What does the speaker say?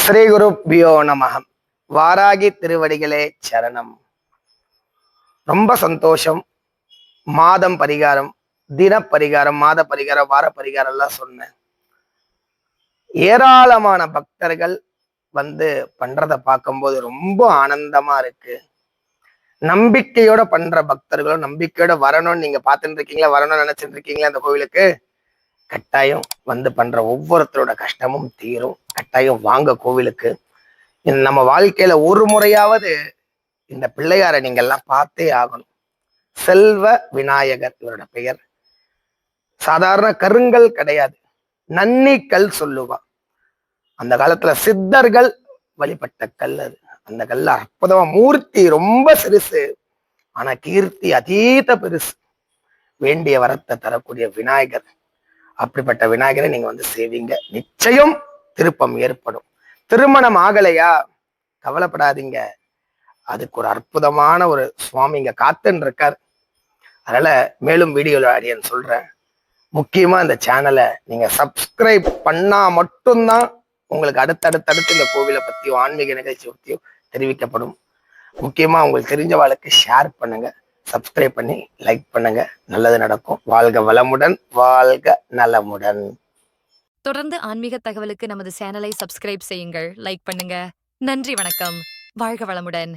ஸ்ரீ குருப்யோ நமகம். வாராகி திருவடிகளே சரணம். ரொம்ப சந்தோஷம். மாதம் பரிகாரம், தின பரிகாரம், மாத பரிகாரம், வார பரிகாரம் எல்லாம் சொன்னேன். ஏராளமான பக்தர்கள் வந்து பண்றத பார்க்கும்போது ரொம்ப ஆனந்தமா இருக்கு. நம்பிக்கையோட பண்ற பக்தர்களும் நம்பிக்கையோட வரணும்னு நீங்க பார்த்துட்டு இருக்கீங்களா, வரணும்னு நினைச்சிட்டு இருக்கீங்களா அந்த கோவிலுக்கு? கட்டாயம் வந்து பண்ற ஒவ்வொருத்தரோட கஷ்டமும் தீரும். கட்டாயம் வாங்க கோவிலுக்கு. நம்ம வாழ்க்கையில ஒரு முறையாவது இந்த பிள்ளையாரை நீங்க எல்லாம் பார்த்தே ஆகணும். செல்வ விநாயகர் இவரோட பெயர். சாதாரண கருங்கல் கிடையாது, நன்னிக்கல் சொல்லுவா. அந்த காலத்துல சித்தர்கள் வழிபட்ட கல் அது. அந்த கல்ல அற்புதமா, மூர்த்தி ரொம்ப சிறுசு, ஆனா கீர்த்தி அதீத பெருசு. வேண்டிய வரத்தை தரக்கூடிய விநாயகர். அப்படிப்பட்ட விநாயகரை நீங்க வந்து சேவிங்க, நிச்சயம் திருப்பம் ஏற்படும். திருமணம் ஆகலையா, கவலைப்படாதீங்க. அதுக்கு ஒரு அற்புதமான ஒரு சுவாமி இங்க காத்துன்னு இருக்கார். அதனால மேலும் வீடியோல அடியேன் சொல்றேன். முக்கியமா இந்த சேனலை நீங்க சப்ஸ்கிரைப் பண்ணா மட்டும்தான் உங்களுக்கு அடுத்தடுத்து இந்த கோவிலை பத்தியும் ஆன்மீக நிகழ்ச்சி பத்தியும் தெரிவிக்கப்படும். முக்கியமா உங்களுக்கு தெரிஞ்சவாளுக்கு ஷேர் பண்ணுங்க, சப்ஸ்கிரைப் பண்ணி லைக் பண்ணுங்க. நல்லது நடக்கும். வாழ்க வளமுடன், வாழ்க நலமுடன். தொடர்ந்து ஆன்மீக தகவலுக்கு நமது சேனலை சப்ஸ்கிரைப் செய்யுங்கள், லைக் பண்ணுங்க. நன்றி, வணக்கம். வாழ்க வளமுடன்.